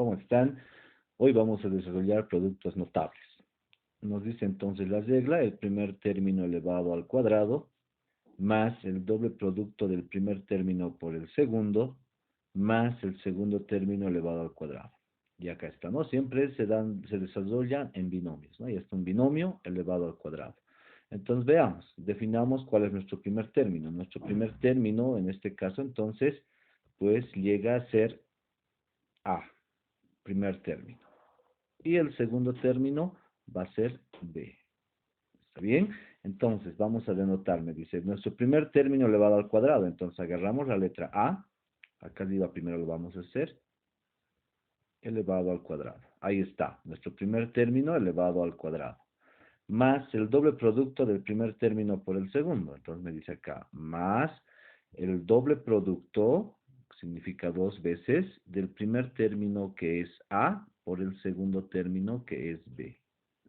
¿Cómo están? Hoy vamos a desarrollar productos notables. Nos dice entonces la regla, el primer término elevado al cuadrado, más el doble producto del primer término por el segundo, más el segundo término elevado al cuadrado. Y acá está, ¿no? Siempre se desarrollan en binomios, ¿no? Y está un binomio elevado al cuadrado. Entonces veamos, definamos cuál es nuestro primer término. Nuestro primer término, en este caso, entonces, pues llega a ser A, primer término. Y el segundo término va a ser B. ¿Está bien? Entonces, vamos a denotar, me dice, nuestro primer término elevado al cuadrado. Entonces, agarramos la letra A. Acá arriba primero lo vamos a hacer. Elevado al cuadrado. Ahí está, nuestro primer término elevado al cuadrado. Más el doble producto del primer término por el segundo. Entonces, me dice acá, más el doble producto, significa 2 veces, del primer término que es A por el segundo término que es B.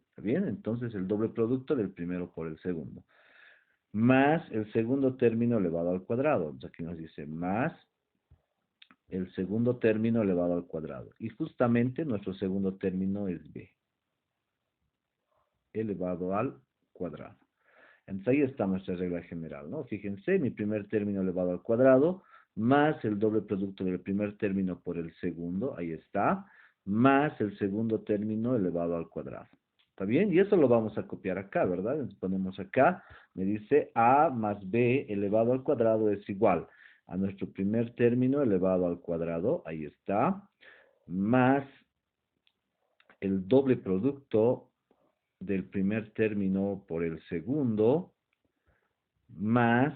¿Está bien? Entonces el doble producto del primero por el segundo. Más el segundo término elevado al cuadrado. Entonces aquí nos dice más el segundo término elevado al cuadrado. Y justamente nuestro segundo término es B. Elevado al cuadrado. Entonces ahí está nuestra regla general, ¿no? Fíjense, mi primer término elevado al cuadrado, más el doble producto del primer término por el segundo, ahí está, más el segundo término elevado al cuadrado. ¿Está bien? Y eso lo vamos a copiar acá, ¿verdad? Entonces ponemos acá, me dice A más B elevado al cuadrado es igual a nuestro primer término elevado al cuadrado, ahí está, más el doble producto del primer término por el segundo, más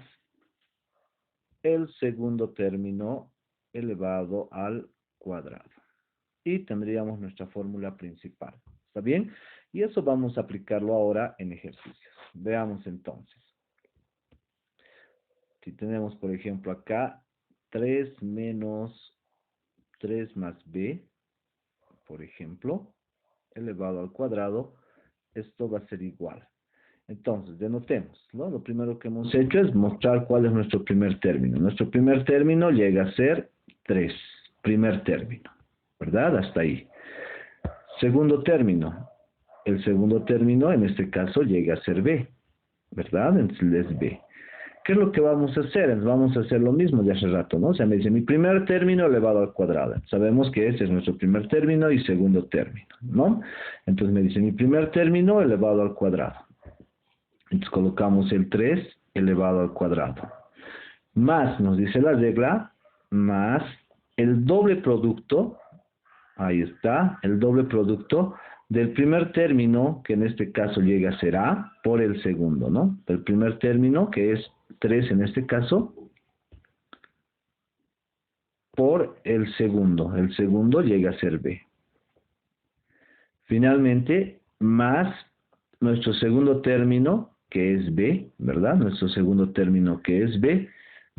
el segundo término elevado al cuadrado. Y tendríamos nuestra fórmula principal. ¿Está bien? Y eso vamos a aplicarlo ahora en ejercicios. Veamos entonces. Si tenemos, por ejemplo, acá 3 menos 3 más b, por ejemplo, elevado al cuadrado, esto va a ser igual. Entonces, denotemos, ¿no? Lo primero que hemos hecho es mostrar cuál es nuestro primer término. Nuestro primer término llega a ser 3, primer término, ¿verdad? Hasta ahí. Segundo término. El segundo término, en este caso, llega a ser B, ¿verdad? Entonces es B. ¿Qué es lo que vamos a hacer? Vamos a hacer lo mismo de hace rato, ¿no? O sea, me dice mi primer término elevado al cuadrado. Sabemos que ese es nuestro primer término y segundo término, ¿no? Entonces me dice mi primer término elevado al cuadrado. Entonces colocamos el 3 elevado al cuadrado. Más, nos dice la regla, más el doble producto, ahí está, el doble producto del primer término, que en este caso llega a ser A, por el segundo, ¿no? El primer término, que es 3 en este caso, por el segundo llega a ser B. Finalmente, más nuestro segundo término, que es B, ¿verdad? Nuestro segundo término, que es B,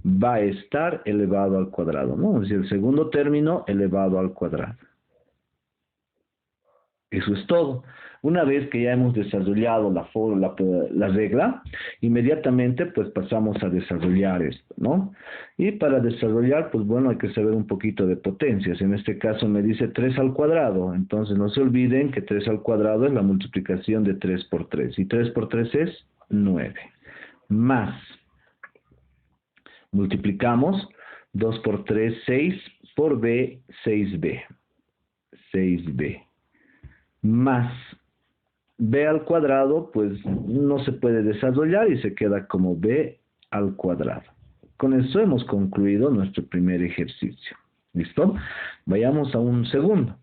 va a estar elevado al cuadrado, ¿no? Es decir, el segundo término elevado al cuadrado. Eso es todo. Una vez que ya hemos desarrollado la regla, inmediatamente pues pasamos a desarrollar esto, ¿no? Y para desarrollar, pues bueno, hay que saber un poquito de potencias. En este caso me dice 3 al cuadrado. Entonces no se olviden que 3 al cuadrado es la multiplicación de 3 por 3. Y 3 por 3 es 9. Más. Multiplicamos 2 por 3, 6. Por B, 6B. 6B. Más b al cuadrado, pues no se puede desarrollar y se queda como b al cuadrado. Con eso hemos concluido nuestro primer ejercicio. ¿Listo? Vayamos a un segundo.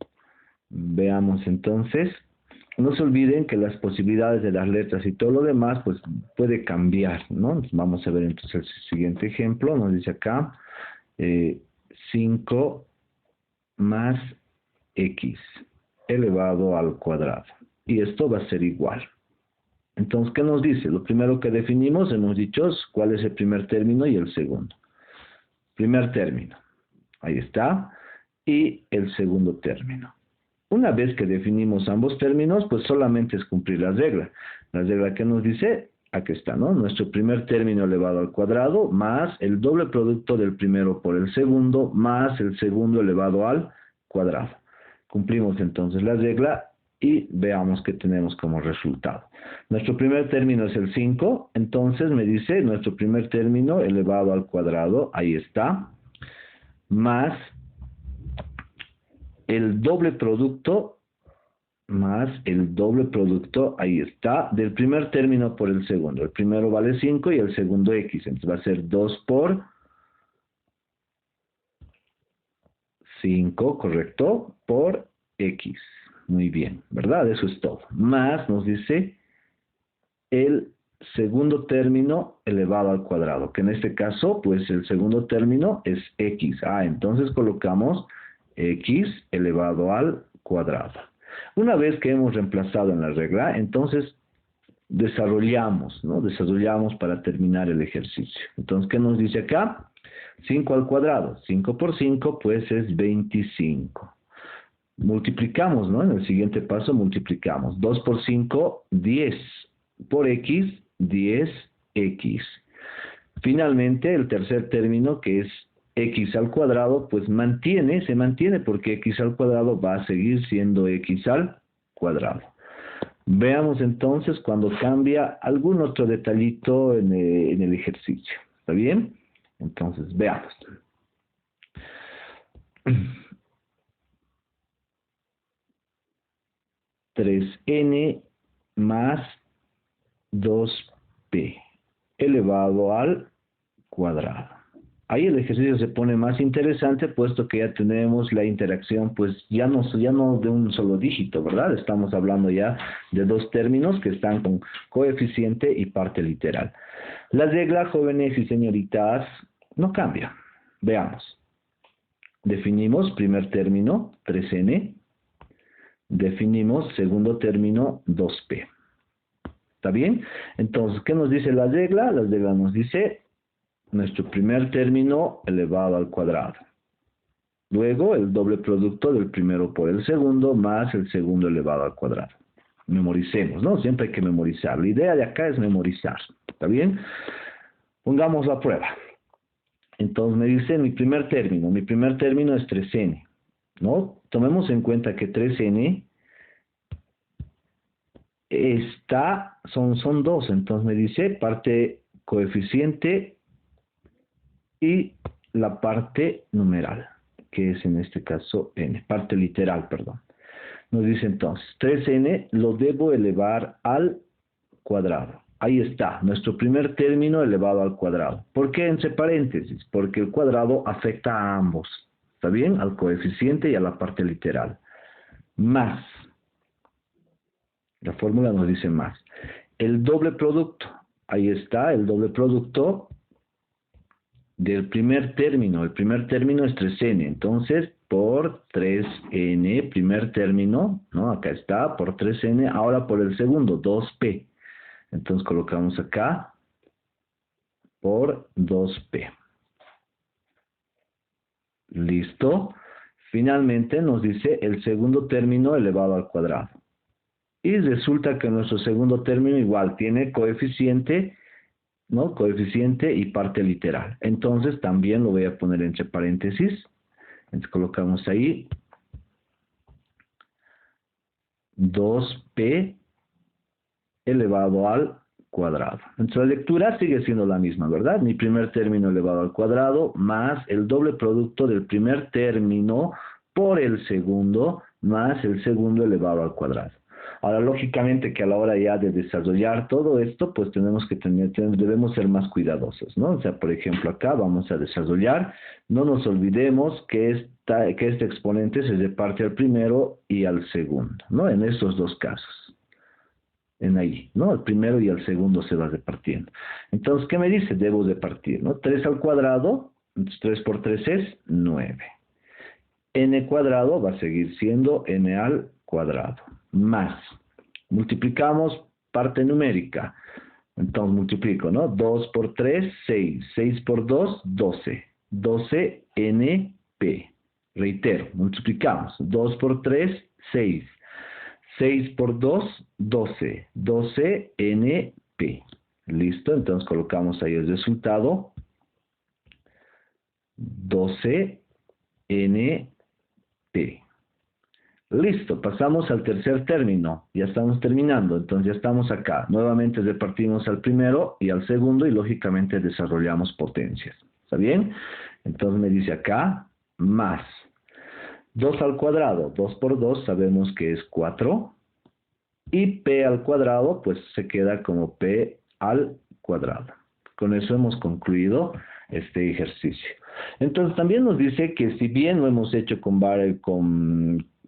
Veamos entonces. No se olviden que las posibilidades de las letras y todo lo demás, pues puede cambiar, ¿no? Vamos a ver entonces el siguiente ejemplo. Nos dice acá 5 más x elevado al cuadrado. Y esto va a ser igual. Entonces, ¿qué nos dice? Lo primero que definimos, hemos dicho cuál es el primer término y el segundo. Primer término. Ahí está. Y el segundo término. Una vez que definimos ambos términos, pues solamente es cumplir la regla. La regla que nos dice, aquí está, ¿no? Nuestro primer término elevado al cuadrado, más el doble producto del primero por el segundo, más el segundo elevado al cuadrado. Cumplimos entonces la regla y veamos qué tenemos como resultado. Nuestro primer término es el 5, entonces me dice nuestro primer término elevado al cuadrado, ahí está, más el doble producto, ahí está, del primer término por el segundo. El primero vale 5 y el segundo x, entonces va a ser 2 por 5, correcto, por x. Muy bien, ¿verdad? Eso es todo. Más nos dice el segundo término elevado al cuadrado, que en este caso, pues el segundo término es x. Entonces colocamos x elevado al cuadrado. Una vez que hemos reemplazado en la regla, entonces desarrollamos, ¿no? Desarrollamos para terminar el ejercicio. Entonces, ¿qué nos dice acá? 5 al cuadrado. 5 por 5, pues es 25. Multiplicamos, ¿no? En el siguiente paso multiplicamos. 2 por 5, 10. Por x, 10x. Finalmente, el tercer término, que es x al cuadrado, pues se mantiene porque x al cuadrado va a seguir siendo x al cuadrado. Veamos entonces cuando cambia algún otro detallito en el ejercicio. ¿Está bien? Entonces, veamos. 3n más 2p elevado al cuadrado. Ahí el ejercicio se pone más interesante, puesto que ya tenemos la interacción, pues ya no de un solo dígito, ¿verdad? Estamos hablando ya de dos términos que están con coeficiente y parte literal. La regla, jóvenes y señoritas, no cambia. Veamos. Definimos primer término, 3n. Definimos segundo término, 2p. ¿Está bien? Entonces, ¿qué nos dice la regla? La regla nos dice nuestro primer término elevado al cuadrado. Luego, el doble producto del primero por el segundo más el segundo elevado al cuadrado. Memoricemos, ¿no? Siempre hay que memorizar. La idea de acá es memorizar. ¿Está bien? Pongamos la prueba. Entonces me dice mi primer término es 3n, ¿no? Tomemos en cuenta que 3n son 2, entonces me dice parte coeficiente y la parte numeral, que es en este caso n, parte literal, perdón. Nos dice entonces, 3n lo debo elevar al cuadrado. Ahí está, nuestro primer término elevado al cuadrado. ¿Por qué entre paréntesis? Porque el cuadrado afecta a ambos, ¿está bien? Al coeficiente y a la parte literal. Más. La fórmula nos dice más. El doble producto. Ahí está, el doble producto del primer término. El primer término es 3n. Entonces, por 3n, primer término, ¿no? Acá está, por 3n. Ahora por el segundo, 2p. Entonces colocamos acá por 2p. ¿Listo? Finalmente nos dice el segundo término elevado al cuadrado. Y resulta que nuestro segundo término igual tiene coeficiente, ¿no? Coeficiente y parte literal. Entonces también lo voy a poner entre paréntesis. Entonces colocamos ahí 2p elevado al cuadrado. Entonces la lectura sigue siendo la misma, ¿verdad? Mi primer término elevado al cuadrado más el doble producto del primer término por el segundo más el segundo elevado al cuadrado. Ahora, lógicamente que a la hora ya de desarrollar todo esto, pues debemos ser más cuidadosos, ¿no? O sea, por ejemplo, acá vamos a desarrollar, no nos olvidemos que este exponente se reparte al primero y al segundo, ¿no? En estos dos casos. En ahí, ¿no? El primero y el segundo se va repartiendo. Entonces, ¿qué me dice? Debo de partir, ¿no? 3 al cuadrado, entonces 3 por 3 es 9. N cuadrado va a seguir siendo n al cuadrado. Más. Multiplicamos parte numérica. Entonces multiplico, ¿no? 2 por 3, 6. 6 por 2, 12. 12np. Reitero, multiplicamos. 2 por 3, 6. 6 por 2, 12. 12np. ¿Listo? Entonces colocamos ahí el resultado. 12np. Listo, pasamos al tercer término. Ya estamos terminando, entonces ya estamos acá. Nuevamente repartimos al primero y al segundo y lógicamente desarrollamos potencias. ¿Está bien? Entonces me dice acá, más 2 al cuadrado. 2 por 2 sabemos que es 4. Y p al cuadrado, pues se queda como p al cuadrado. Con eso hemos concluido este ejercicio. Entonces también nos dice que si bien lo hemos hecho con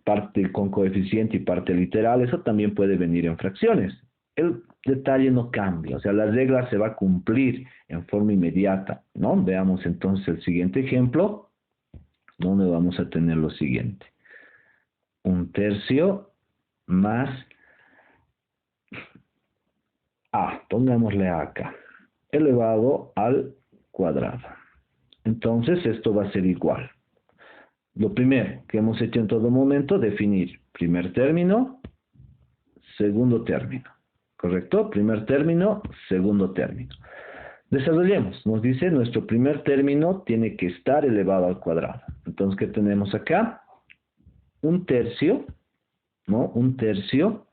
parte con coeficiente y parte literal, eso también puede venir en fracciones. El detalle no cambia, o sea, la regla se va a cumplir en forma inmediata, ¿no? Veamos entonces el siguiente ejemplo, donde vamos a tener lo siguiente. 1/3 más a, pongámosle acá, elevado al cuadrado. Entonces esto va a ser igual. Lo primero que hemos hecho en todo momento, definir primer término, segundo término. ¿Correcto? Primer término, segundo término. Desarrollemos. Nos dice nuestro primer término tiene que estar elevado al cuadrado. Entonces, ¿qué tenemos acá? 1/3, ¿no? 1/3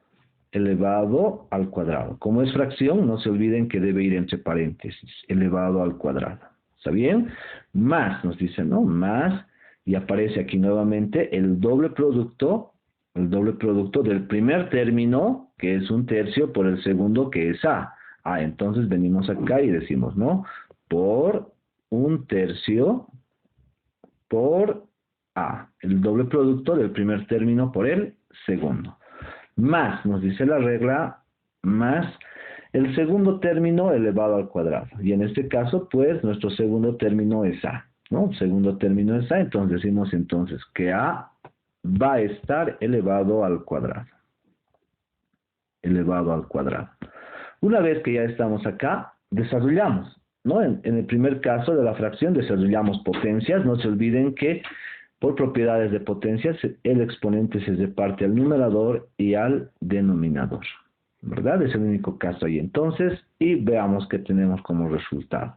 elevado al cuadrado. Como es fracción, no se olviden que debe ir entre paréntesis, elevado al cuadrado. ¿Está bien? Más, nos dice, ¿no? Más, y aparece aquí nuevamente el doble producto del primer término, que es 1/3, por el segundo, que es a. Entonces venimos acá y decimos, ¿no? Por 1/3 por a. El doble producto del primer término por el segundo. Más, nos dice la regla, más el segundo término elevado al cuadrado. Y en este caso, pues, nuestro segundo término es a, ¿no? Segundo término es a, entonces decimos entonces que a va a estar elevado al cuadrado. Elevado al cuadrado. Una vez que ya estamos acá, desarrollamos, ¿no? En el primer caso de la fracción desarrollamos potencias. No se olviden que por propiedades de potencias, el exponente se reparte al numerador y al denominador, ¿verdad? Es el único caso ahí entonces, y veamos qué tenemos como resultado.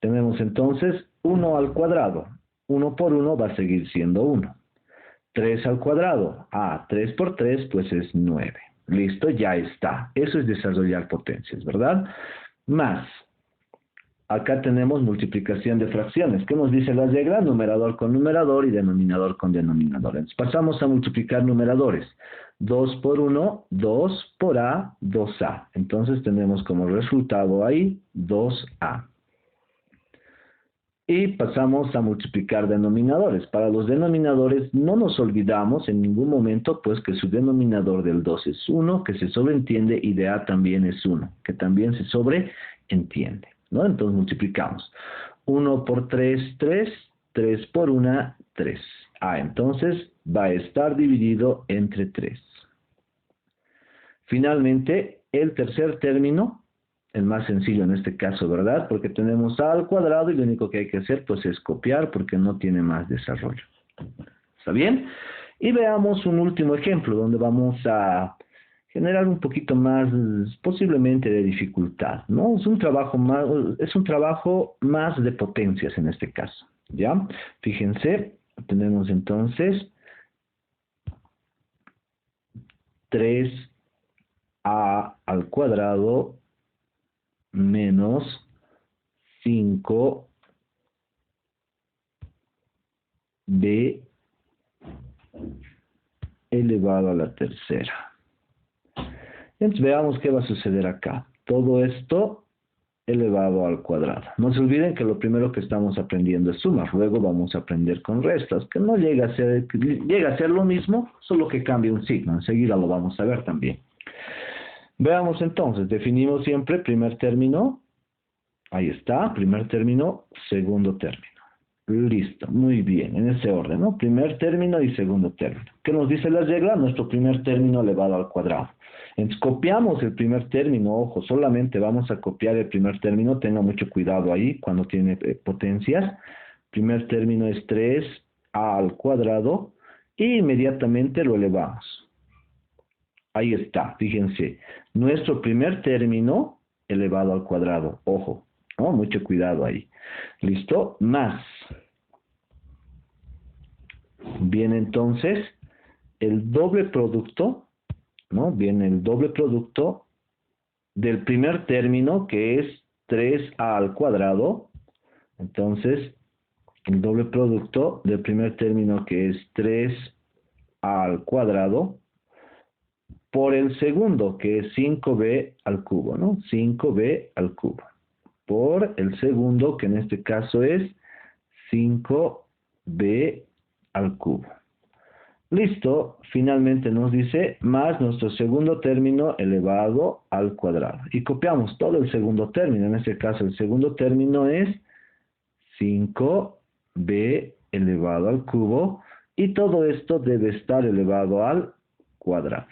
Tenemos entonces 1 al cuadrado. 1 por 1 va a seguir siendo 1. 3 al cuadrado. 3 por 3 pues es 9. Listo, ya está. Eso es desarrollar potencias, ¿verdad? Más. Acá tenemos multiplicación de fracciones. ¿Qué nos dice la regla? Numerador con numerador y denominador con denominador. Entonces pasamos a multiplicar numeradores. 2 por 1, 2 por a, 2a. Entonces tenemos como resultado ahí 2a. Y pasamos a multiplicar denominadores. Para los denominadores no nos olvidamos en ningún momento pues que su denominador del 2 es 1, que se sobreentiende, y de a también es 1, que también se sobreentiende, ¿no? Entonces multiplicamos. 1 por 3, 3. 3 por 1, 3. Entonces va a estar dividido entre 3. Finalmente, el tercer término, el más sencillo en este caso, ¿verdad? Porque tenemos a al cuadrado y lo único que hay que hacer pues es copiar porque no tiene más desarrollo. ¿Está bien? Y veamos un último ejemplo donde vamos a generar un poquito más, posiblemente, de dificultad, ¿no? Es un trabajo más de potencias en este caso, ¿ya? Fíjense, tenemos entonces 3a al cuadrado menos 5b elevado a la tercera. Entonces veamos qué va a suceder acá. Todo esto elevado al cuadrado. No se olviden que lo primero que estamos aprendiendo es sumar. Luego vamos a aprender con restas, que no llega a ser lo mismo, solo que cambia un signo. Enseguida lo vamos a ver también. Veamos entonces, definimos siempre primer término. Ahí está, primer término, segundo término. Listo, muy bien, en ese orden, ¿no? Primer término y segundo término. ¿Qué nos dice la regla? Nuestro primer término elevado al cuadrado. Entonces copiamos el primer término, ojo, solamente vamos a copiar el primer término, tenga mucho cuidado ahí cuando tiene potencias. Primer término es 3a al cuadrado y inmediatamente lo elevamos. Ahí está, fíjense, nuestro primer término elevado al cuadrado, ojo, ¿no? Mucho cuidado ahí. ¿Listo? Más. Bien, entonces, el doble producto, ¿no? Viene el doble producto del primer término, que es 3a al cuadrado. Entonces, el doble producto del primer término, que es 3a al cuadrado, por el segundo, que es 5b al cubo, ¿no? 5b al cubo. Por el segundo, que en este caso es 5b al cubo. Listo, finalmente nos dice más nuestro segundo término elevado al cuadrado. Y copiamos todo el segundo término. En este caso, el segundo término es 5b elevado al cubo. Y todo esto debe estar elevado al cuadrado.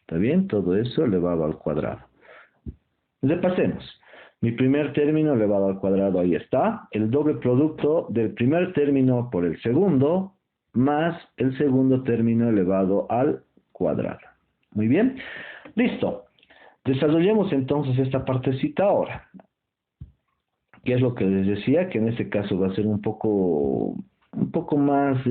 ¿Está bien? Todo eso elevado al cuadrado. Repasemos. Mi primer término elevado al cuadrado, ahí está. El doble producto del primer término por el segundo, más el segundo término elevado al cuadrado. Muy bien. Listo. Desarrollemos entonces esta partecita ahora. ¿Qué es lo que les decía? Que en este caso va a ser un poco más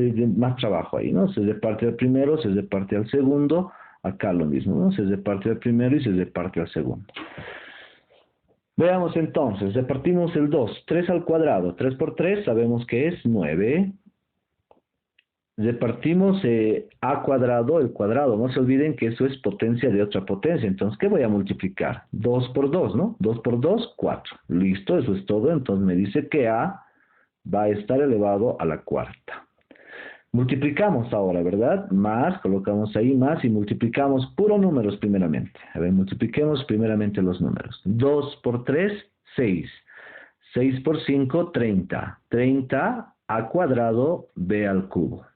trabajo ahí, ¿no? Se reparte al primero, se reparte al segundo. Acá lo mismo, ¿no? Se reparte al primero y se reparte al segundo. Veamos entonces, repartimos el 2, 3 al cuadrado, 3 por 3 sabemos que es 9. Repartimos a cuadrado, el cuadrado, no se olviden que eso es potencia de otra potencia, entonces, ¿qué voy a multiplicar? 2 por 2, ¿no? 2 por 2, 4. Listo, eso es todo, entonces me dice que a va a estar elevado a la cuarta. Multiplicamos ahora, ¿verdad? Más, colocamos ahí más y multiplicamos puros números primeramente. A ver, multipliquemos primeramente los números. 2 por 3, 6. 6 por 5, 30. 30 a cuadrado, b al cubo.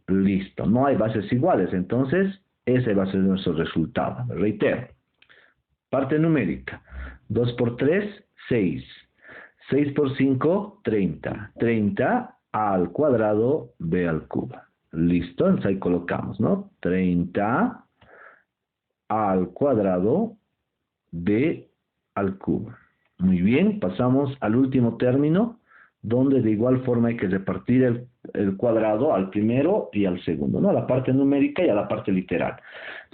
Listo, no hay bases iguales, entonces ese va a ser nuestro resultado. Reitero, parte numérica. 2 por 3, 6. 6 por 5, 30. 30 al cuadrado, b al cubo. Listo, entonces ahí colocamos, ¿no? 30 al cuadrado, b al cubo. Muy bien, pasamos al último término, donde de igual forma hay que repartir el cuadrado al primero y al segundo, ¿no? A la parte numérica y a la parte literal.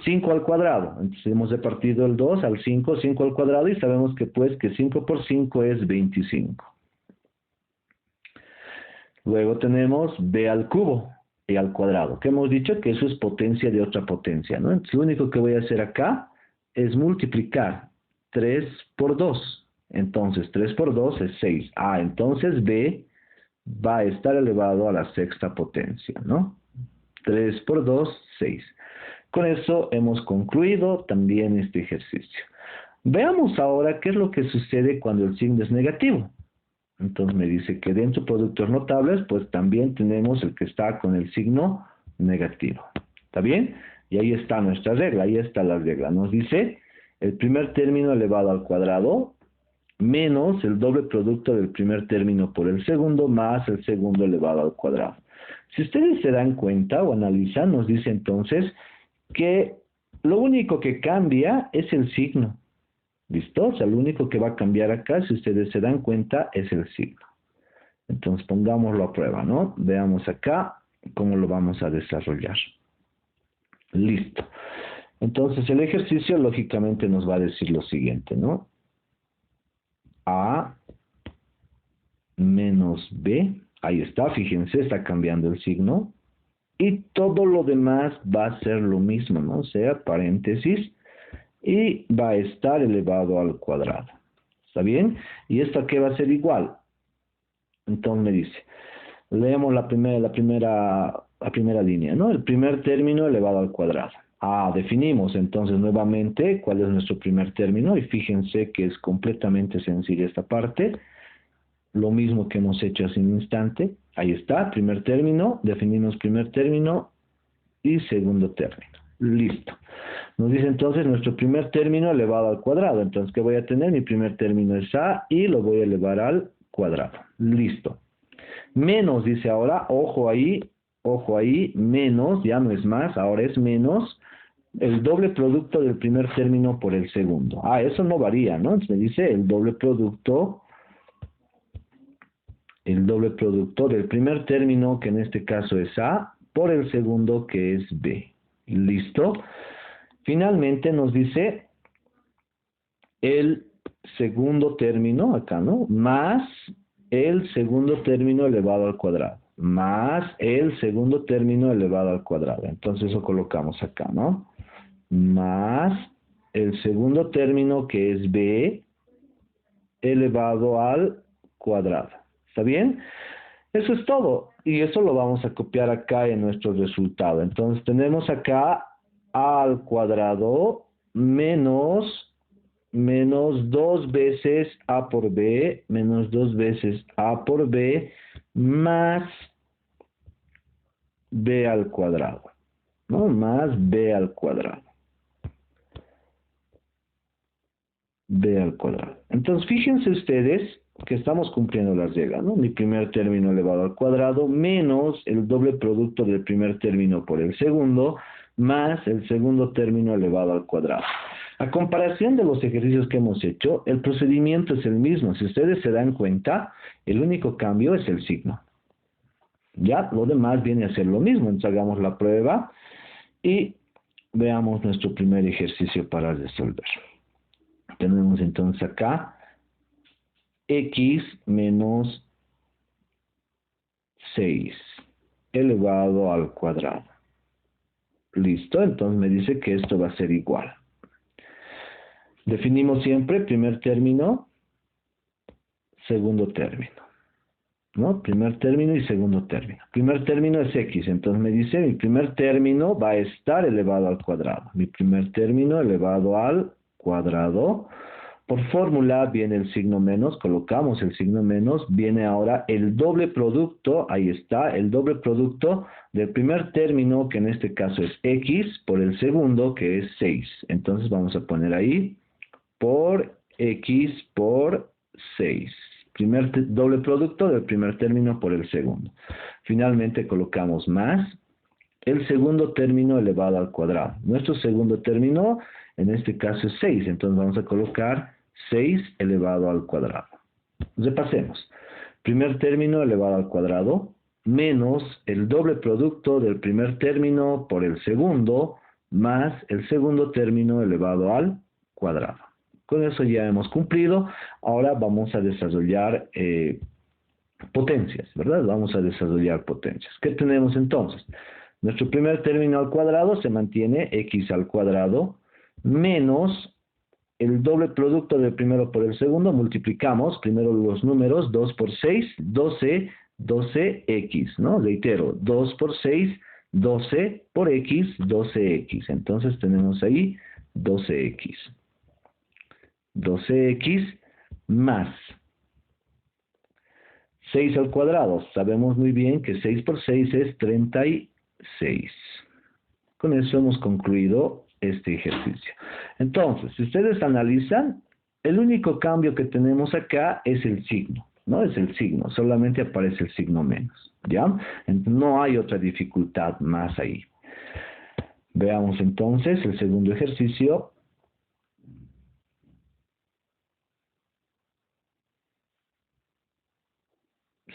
5 al cuadrado, entonces hemos repartido el 2 al 5, 5 al cuadrado, y sabemos que pues que 5 por 5 es 25. Luego tenemos b al cubo y al cuadrado, que hemos dicho que eso es potencia de otra potencia, ¿no? Entonces lo único que voy a hacer acá es multiplicar 3 por 2. Entonces 3 por 2 es 6. Entonces b va a estar elevado a la sexta potencia, ¿no? 3 por 2, 6. Con eso hemos concluido también este ejercicio. Veamos ahora qué es lo que sucede cuando el signo es negativo. Entonces me dice que dentro de productos notables, pues también tenemos el que está con el signo negativo. ¿Está bien? Y ahí está nuestra regla, ahí está la regla. Nos dice el primer término elevado al cuadrado menos el doble producto del primer término por el segundo más el segundo elevado al cuadrado. Si ustedes se dan cuenta o analizan, nos dice entonces que lo único que cambia es el signo. ¿Listo? O sea, lo único que va a cambiar acá, si ustedes se dan cuenta, es el signo. Entonces, pongámoslo a prueba, ¿no? Veamos acá cómo lo vamos a desarrollar. Listo. Entonces, el ejercicio lógicamente nos va a decir lo siguiente, ¿no? A menos B, ahí está, fíjense, está cambiando el signo. Y todo lo demás va a ser lo mismo, ¿no? O sea, paréntesis, y va a estar elevado al cuadrado. ¿Está bien? ¿Y esto a qué va a ser igual? Entonces me dice, leemos la primera línea, ¿no? El primer término elevado al cuadrado. Definimos entonces nuevamente cuál es nuestro primer término, y fíjense que es completamente sencilla esta parte. Lo mismo que hemos hecho hace un instante. Ahí está, primer término, definimos primer término y segundo término. Listo. Nos dice entonces nuestro primer término elevado al cuadrado. Entonces, ¿qué voy a tener? Mi primer término es a y lo voy a elevar al cuadrado. Listo. Menos, dice ahora, ojo ahí, menos, ya no es más, ahora es menos el doble producto del primer término por el segundo. Eso no varía, ¿no? Entonces me dice el doble producto del primer término, que en este caso es a, por el segundo, que es b. Listo. Finalmente nos dice el segundo término, acá, ¿no? Más el segundo término elevado al cuadrado. Más el segundo término elevado al cuadrado. Entonces eso colocamos acá, ¿no? Más el segundo término que es b elevado al cuadrado. ¿Está bien? Eso es todo. Y eso lo vamos a copiar acá en nuestro resultado. Entonces tenemos acá a al cuadrado menos 2 veces a por b, menos 2 veces a por b, más b al cuadrado, ¿no? Más b al cuadrado. B al cuadrado. Entonces, fíjense ustedes que estamos cumpliendo las reglas, ¿no? Mi primer término elevado al cuadrado menos el doble producto del primer término por el segundo, más el segundo término elevado al cuadrado. A comparación de los ejercicios que hemos hecho, el procedimiento es el mismo. Si ustedes se dan cuenta, el único cambio es el signo. Ya, lo demás viene a ser lo mismo. Entonces, hagamos la prueba y veamos nuestro primer ejercicio para resolver. Tenemos entonces acá x menos 6 elevado al cuadrado. Listo, entonces me dice que esto va a ser igual. Definimos siempre primer término, segundo término, ¿no? Primer término y segundo término. Primer término es x, entonces me dice mi primer término va a estar elevado al cuadrado. Mi primer término elevado al cuadrado. Por fórmula viene el signo menos, colocamos el signo menos, viene ahora el doble producto, ahí está, el doble producto del primer término, que en este caso es x, por el segundo, que es 6. Entonces vamos a poner ahí, por x por 6. Doble producto del primer término por el segundo. Finalmente colocamos más el segundo término elevado al cuadrado. Nuestro segundo término, en este caso es 6, entonces vamos a colocar 6 elevado al cuadrado. Repasemos. Primer término elevado al cuadrado, menos el doble producto del primer término por el segundo, más el segundo término elevado al cuadrado. Con eso ya hemos cumplido. Ahora vamos a desarrollar potencias, ¿verdad? Vamos a desarrollar potencias. ¿Qué tenemos entonces? Nuestro primer término al cuadrado se mantiene, x al cuadrado, menos el doble producto del primero por el segundo, multiplicamos primero los números, 2 por 6, 12, 12x, ¿no? Reitero, 2 por 6, 12 por x, 12x. Entonces tenemos ahí 12x. 12x más 6 al cuadrado. Sabemos muy bien que 6 por 6 es 36. Con eso hemos concluido este ejercicio. Entonces, si ustedes analizan, el único cambio que tenemos acá es el signo, ¿no? Es el signo, solamente aparece el signo menos, ¿ya? No hay otra dificultad más ahí. Veamos entonces el segundo ejercicio.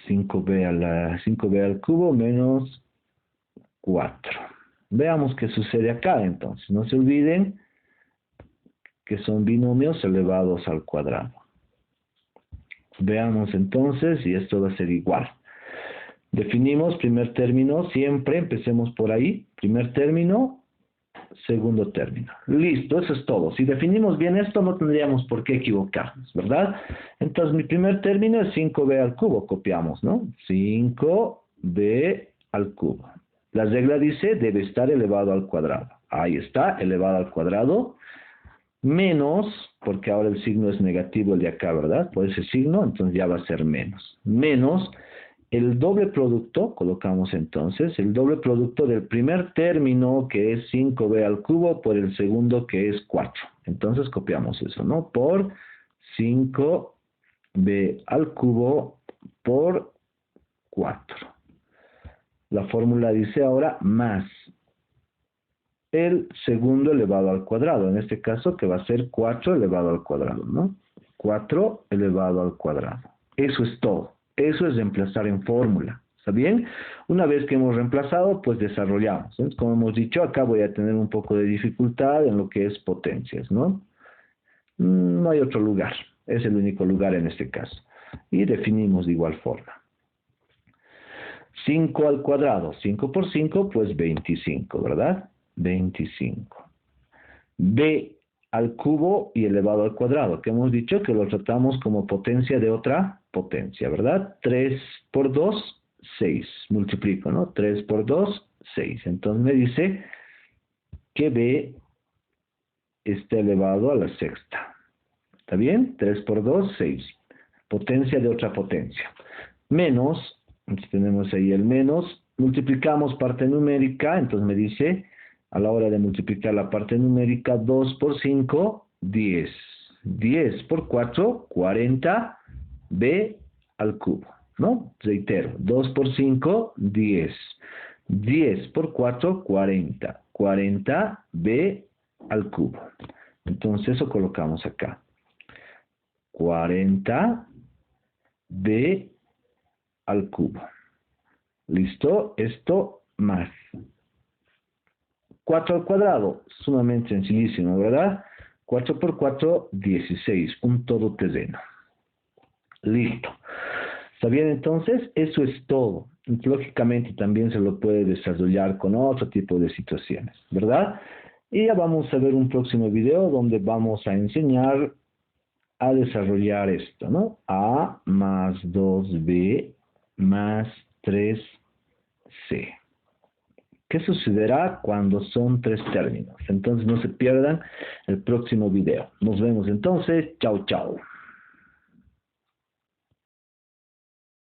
Cinco b al cubo menos 4. Veamos qué sucede acá entonces. No se olviden que son binomios elevados al cuadrado. Veamos entonces y esto va a ser igual. Definimos primer término, siempre empecemos por ahí. Primer término, segundo término. Listo, eso es todo. Si definimos bien esto, no tendríamos por qué equivocarnos, ¿verdad? Entonces, mi primer término es 5b al cubo. Copiamos, ¿no? 5b al cubo. La regla dice, debe estar elevado al cuadrado. Ahí está, elevado al cuadrado. Menos, porque ahora el signo es negativo el de acá, ¿verdad? Por ese signo, entonces ya va a ser menos. Menos el doble producto, colocamos entonces, el doble producto del primer término, que es 5b al cubo, por el segundo, que es 4. Entonces copiamos eso, ¿no? Por 5b al cubo por 4. La fórmula dice ahora más el segundo elevado al cuadrado, en este caso que va a ser 4 elevado al cuadrado, ¿no? 4 elevado al cuadrado. Eso es todo. Eso es reemplazar en fórmula. ¿Está bien? Una vez que hemos reemplazado, pues desarrollamos. Entonces, como hemos dicho, acá voy a tener un poco de dificultad en lo que es potencias, ¿no? No hay otro lugar. Es el único lugar en este caso. Y definimos de igual forma. 5 al cuadrado. 5 por 5, pues 25, ¿verdad? 25. B al cubo y elevado al cuadrado, que hemos dicho que lo tratamos como potencia de otra potencia, ¿verdad? 3 por 2, 6. Multiplico, ¿no? 3 por 2, 6. Entonces me dice que B está elevado a la sexta. ¿Está bien? 3 por 2, 6. Potencia de otra potencia. Menos, entonces tenemos ahí el menos, multiplicamos parte numérica, entonces me dice, a la hora de multiplicar la parte numérica, 2 por 5, 10. 10 por 4, 40, b al cubo, ¿no? Reitero, 2 por 5, 10. 10 por 4, 40. 40, b al cubo. Entonces eso colocamos acá. 40, b al cubo. ¿Listo? Esto más 4 al cuadrado, sumamente sencillísimo, ¿verdad? 4 por 4, 16, un todoterreno. Listo. ¿Está bien? Entonces, eso es todo. Lógicamente también se lo puede desarrollar con otro tipo de situaciones, ¿verdad? Y ya vamos a ver un próximo video donde vamos a enseñar a desarrollar esto, ¿no? A más 2b más 3c. ¿Qué sucederá cuando son 3 términos? Entonces no se pierdan el próximo video. Nos vemos entonces. Chao, chao.